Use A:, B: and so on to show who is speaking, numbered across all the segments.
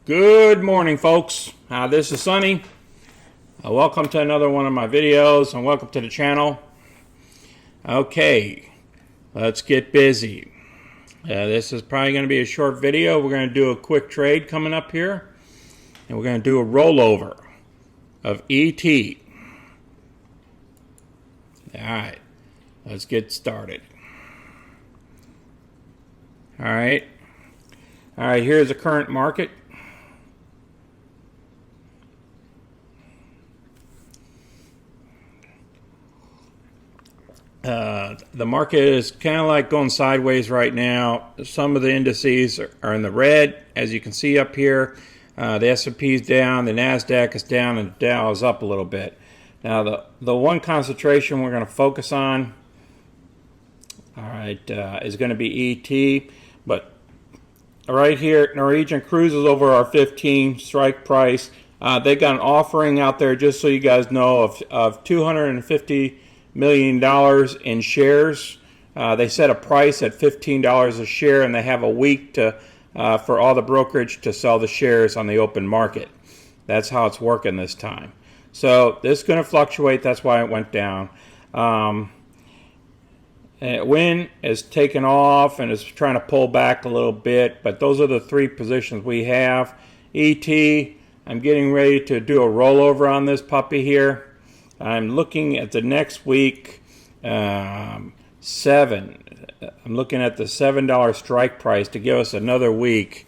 A: Good morning, folks. This is Sonny. Welcome to another one of my videos and welcome to the channel. Okay, let's get busy. This is probably going to be a short video. We're going to do a quick trade coming up here, and we're going to do a rollover of ET. Alright, let's get started. Alright, here's the current market. The market is kind of like going sideways right now. Some of the indices are in the red, as you can see up here. The S&P is down, the NASDAQ is down, and the Dow is up a little bit. Now, the one concentration we're going to focus on, is going to be ET. But right here, Norwegian cruises over our 15 strike price. They got an offering out there, just so you guys know, of $250 million in shares. They set a price at $15 a share, and they have a week to for all the brokerage to sell the shares on the open market. That's how it's working this time. So this is going to fluctuate. That's why it went down. WYNN is taking off and is trying to pull back a little bit, but those are the three positions we have. ET, I'm getting ready to do a rollover on this puppy here. I'm looking at the next week, I'm looking at the $7 strike price to give us another week.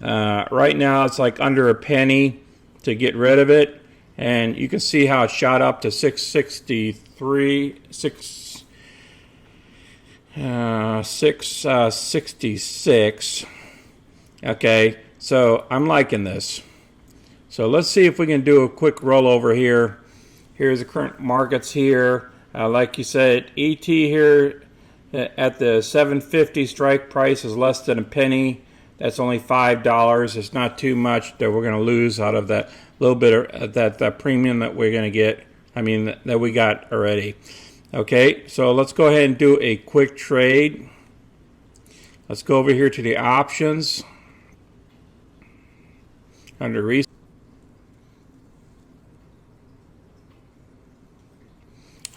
A: Right now it's like under a penny to get rid of it, and you can see how it shot up to 666. Okay, so I'm liking this. So let's see if we can do a quick rollover here. Here's the current markets here. Like you said, ET here at the 750 strike price is less than a penny. That's only $5. It's not too much that we're going to lose out of that little bit of that premium that we're going to get. That we got already. Okay, so let's go ahead and do a quick trade. Let's go over here to the options under research.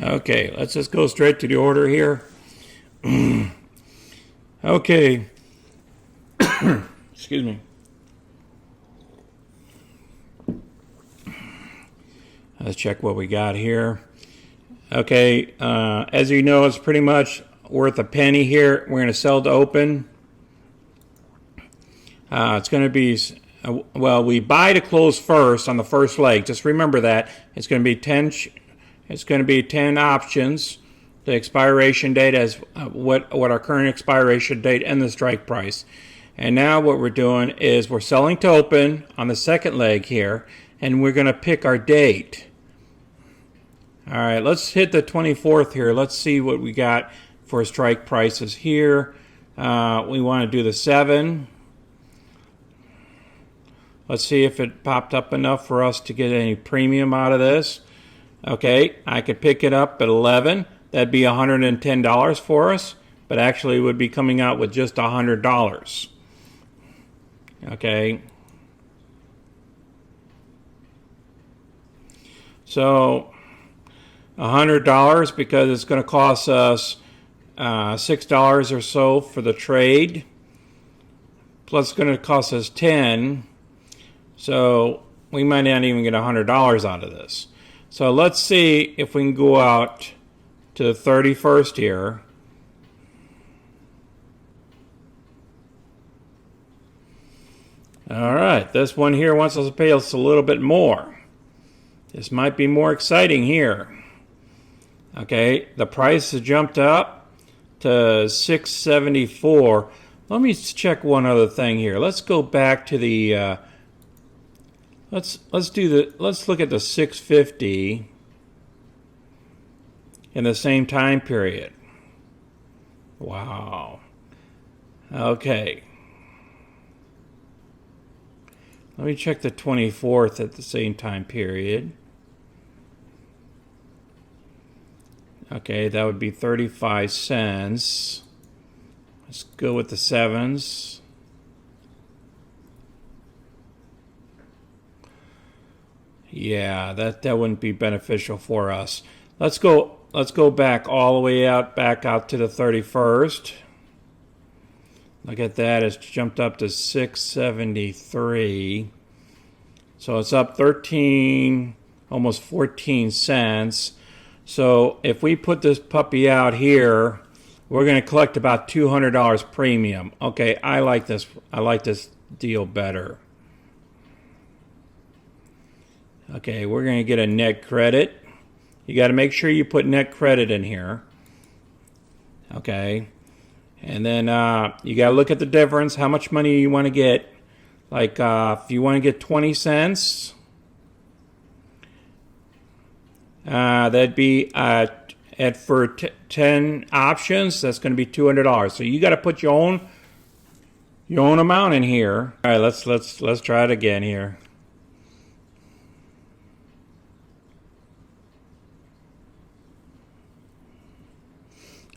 A: Okay, let's just go straight to the order here. Okay. Excuse me. Let's check what we got here. Okay, as you know, it's pretty much worth a penny here. We're going to sell to open. It's going to be, we buy to close first on the first leg. Just remember that. It's going to be 10 options. The expiration date as what our current expiration date and the strike price. And now what we're doing is we're selling to open on the second leg here, and we're going to pick our date. All right, let's hit the 24th here. Let's see what we got for strike prices here. We want to do the 7. Let's see if it popped up enough for us to get any premium out of this. Okay, I could pick it up at 11. That'd be $110 for us, but actually it would be coming out with just $100. Okay. So $100 because it's going to cost us $6 or so for the trade. Plus it's going to cost us $10. So we might not even get $100 out of this. So let's see if we can go out to the 31st here. All right, this one here wants us to pay us a little bit more. This might be more exciting here. Okay, the price has jumped up to $674. Let me check one other thing here. Let's go back to the let's look at the 650 in the same time period. Wow. Okay. Let me check the 24th at the same time period. Okay, that would be 35 cents. Let's go with the 7s. Yeah, that wouldn't be beneficial for us. Let's go back all the way back out to the 31st. Look at that, it's jumped up to 673. So it's up 13, almost 14 cents. So if we put this puppy out here, we're going to collect about $200 premium. Okay, I like this deal better. Okay, we're going to get a net credit. You got to make sure you put net credit in here. Okay. And then you got to look at the difference, how much money you want to get. Like if you want to get 20 cents, that'd be for 10 options, that's going to be $200. So you got to put your own amount in here. All right, let's try it again here.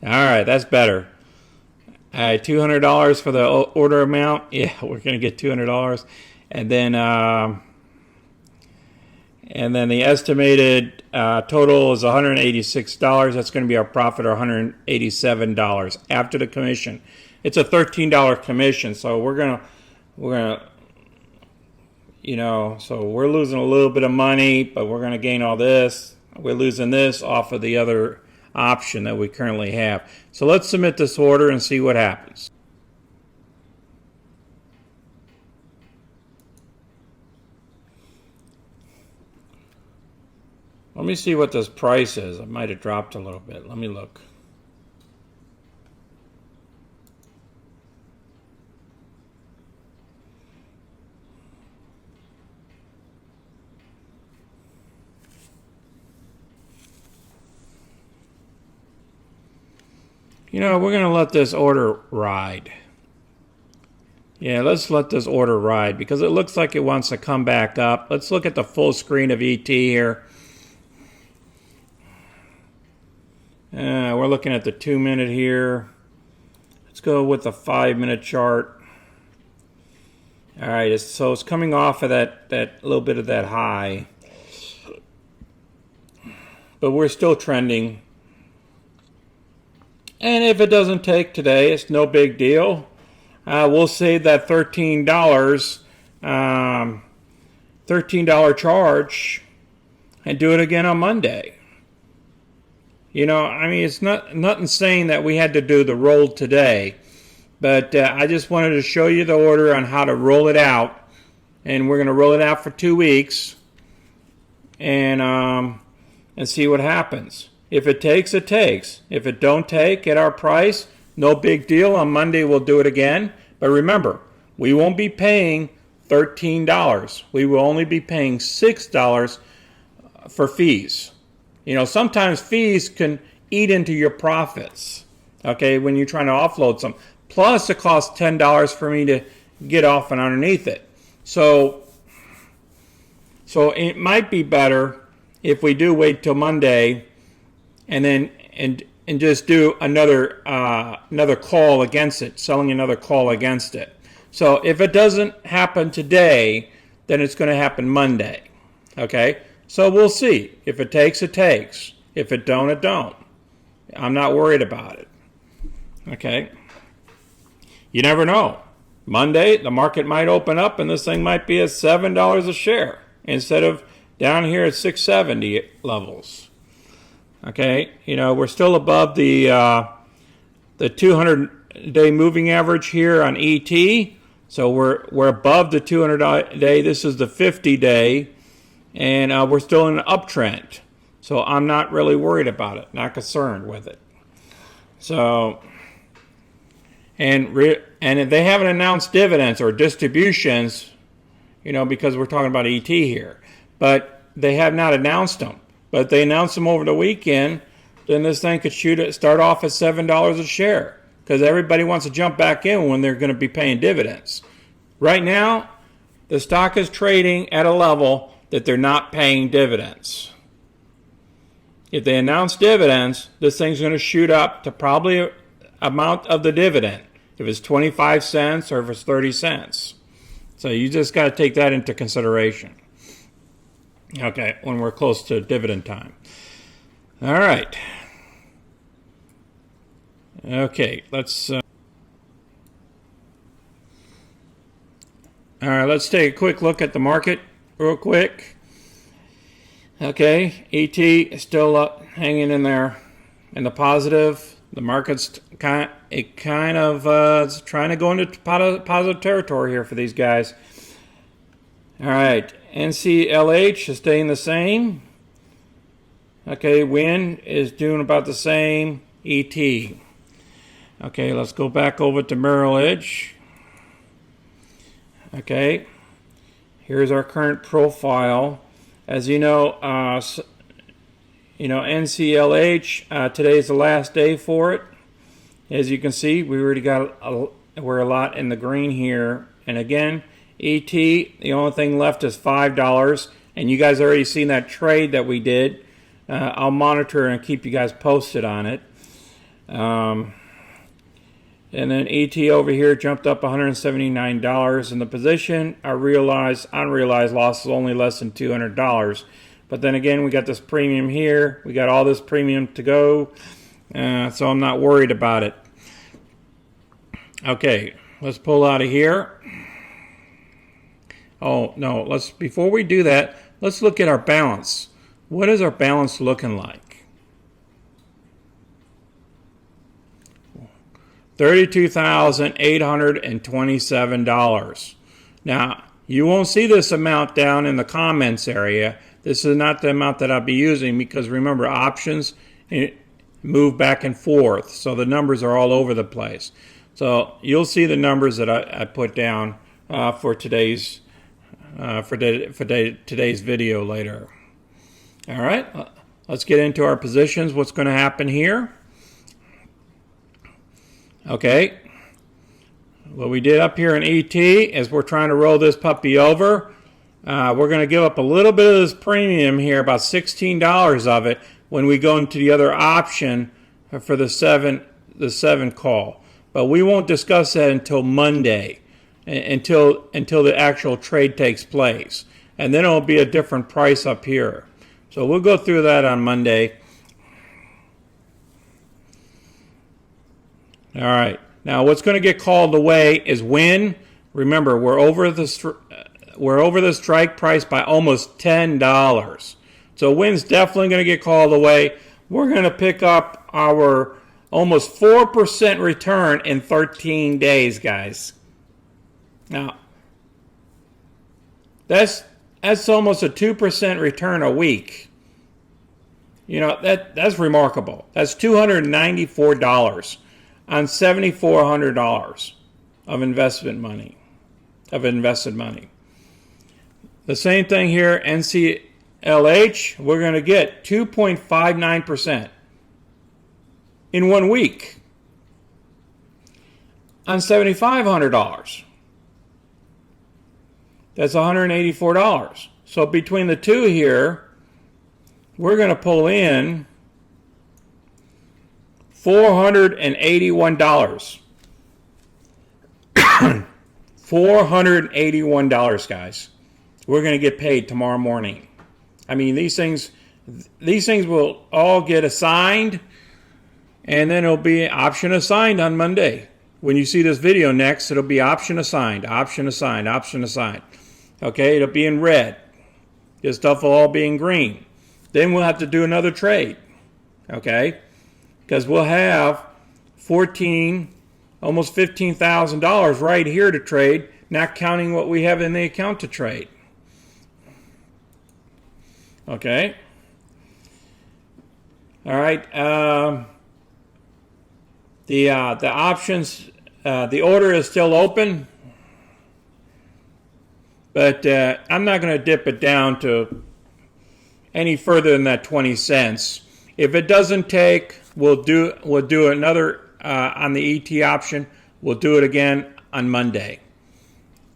A: All right, that's better. All right, $200 for the order amount. Yeah, we're going to get $200. And then the estimated total is $186. That's going to be our profit, or $187 after the commission. It's a $13 commission, so we're gonna, so we're losing a little bit of money, but we're gonna gain all this. We're losing this off of the other option that we currently have. So let's submit this order and see what happens. Let me see what this price is. It might have dropped a little bit. Let me look. We're going to let this order ride. Yeah, let's let this order ride because it looks like it wants to come back up. Let's look at the full screen of ET here. We're looking at the 2-minute here. Let's go with the 5-minute chart. All right, so it's coming off of that little bit of that high. But we're still trending. And if it doesn't take today, it's no big deal. We'll save that $13 charge and do it again on Monday. It's nothing saying that we had to do the roll today, but I just wanted to show you the order on how to roll it out, and we're going to roll it out for 2 weeks, and see what happens. If it takes, it takes. If it don't take at our price, no big deal. On Monday, we'll do it again. But remember, we won't be paying $13. We will only be paying $6 for fees. Sometimes fees can eat into your profits, okay, when you're trying to offload some. Plus, it costs $10 for me to get off and underneath it. So it might be better if we do wait till Monday and just do another call against it, selling another call against it. So if it doesn't happen today, then it's going to happen Monday, okay? So we'll see. If it takes, it takes. If it don't, it don't. I'm not worried about it, okay? You never know. Monday, the market might open up and this thing might be at $7 a share instead of down here at 670 levels. Okay, we're still above the 200-day moving average here on ET. So we're above the 200-day. This is the 50-day, and we're still in an uptrend. So I'm not really worried about it, not concerned with it. So, and they haven't announced dividends or distributions, because we're talking about ET here, but they have not announced them. But if they announce them over the weekend, then this thing could start off at $7 a share because everybody wants to jump back in when they're going to be paying dividends. Right now, the stock is trading at a level that they're not paying dividends. If they announce dividends, this thing's going to shoot up to probably amount of the dividend, if it's 25 cents or if it's 30 cents. So you just got to take that into consideration. Okay, when we're close to dividend time. All right. Okay, let's all right, let's take a quick look at the market real quick. Okay, ET is still up, hanging in there in the positive. The market's kind of it's trying to go into positive territory here for these guys. All right, NCLH is staying the same. Okay, WYNN is doing about the same. ET. Okay, let's go back over to Merrill Edge. Okay, here's our current profile. As you know, NCLH, today's the last day for it. As you can see, we already got we're a lot in the green here. And again, ET, the only thing left is $5. And you guys already seen that trade that we did. I'll monitor and keep you guys posted on it. And then ET over here jumped up $179 in the position. Our unrealized loss is only less than $200. But then again, we got this premium here. We got all this premium to go. So I'm not worried about it. Okay, let's pull out of here. Oh, no, before we do that, let's look at our balance. What is our balance looking like? $32,827. Now, you won't see this amount down in the comments area. This is not the amount that I'll be using because remember, options move back and forth. So the numbers are all over the place. So you'll see the numbers that I put down for today's video later. All right, let's get into our positions. What's going to happen here? Okay, what we did up here in ET is we're trying to roll this puppy over. We're going to give up a little bit of this premium here, about $16 of it, when we go into the other option for the 7 call. But we won't discuss that until Monday, until the actual trade takes place. And then it'll be a different price up here. So we'll go through that on Monday. All right. Now, what's going to get called away is WYNN. Remember, we're over the strike price by almost $10. So WYNN's definitely going to get called away. We're going to pick up our almost 4% return in 13 days, guys. Now, that's almost a 2% return a week. You know, that's remarkable. That's $294 on $7,400 of invested money. The same thing here, NCLH, we're going to get 2.59% in 1 week on $7,500. That's $184. So between the two here, we're going to pull in $481. $481, guys. We're going to get paid tomorrow morning. I mean, these things will all get assigned, and then it'll be option assigned on Monday. When you see this video next, it'll be option assigned, option assigned, option assigned. Okay, it'll be in red. This stuff will all be in green. Then we'll have to do another trade. Okay, because we'll have almost $15,000 right here to trade, not counting what we have in the account to trade. Okay. All right. The options, the order is still open, but I'm not going to dip it down to any further than that 20 cents. If it doesn't take, we'll do another on the ET option. We'll do it again on Monday.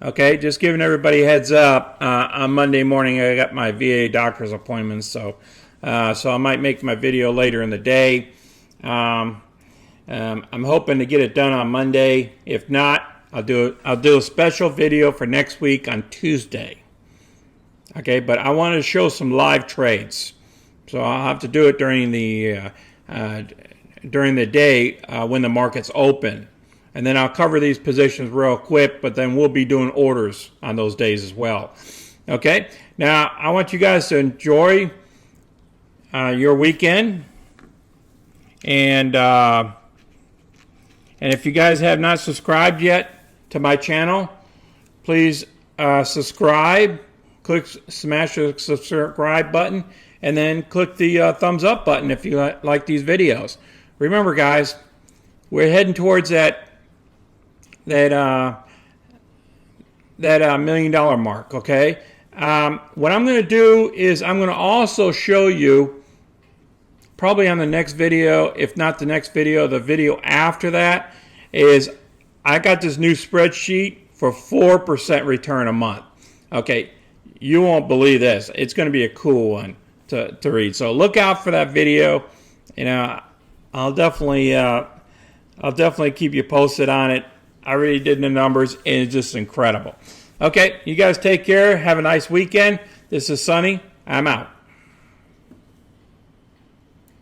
A: Okay, just giving everybody a heads up. On Monday morning, I got my VA doctor's appointment, so I might make my video later in the day. I'm hoping to get it done on Monday. If not, I'll do a special video for next week on Tuesday. Okay, but I wanted to show some live trades, so I'll have to do it during the day when the market's open, and then I'll cover these positions real quick. But then we'll be doing orders on those days as well. Okay, now I want you guys to enjoy your weekend, and if you guys have not subscribed yet to my channel, please subscribe. Smash the subscribe button, and then click the thumbs up button if you like these videos. Remember, guys, we're heading towards that $1 million mark. Okay. What I'm going to do is I'm going to also show you, probably on the next video, if not the next video, the video after that, is I got this new spreadsheet for 4% return a month. Okay. You won't believe this. It's going to be a cool one to read. So look out for that video. You know, I'll definitely keep you posted on it. I already did the numbers, and it's just incredible. Okay, you guys take care. Have a nice weekend. This is Sonny. I'm out.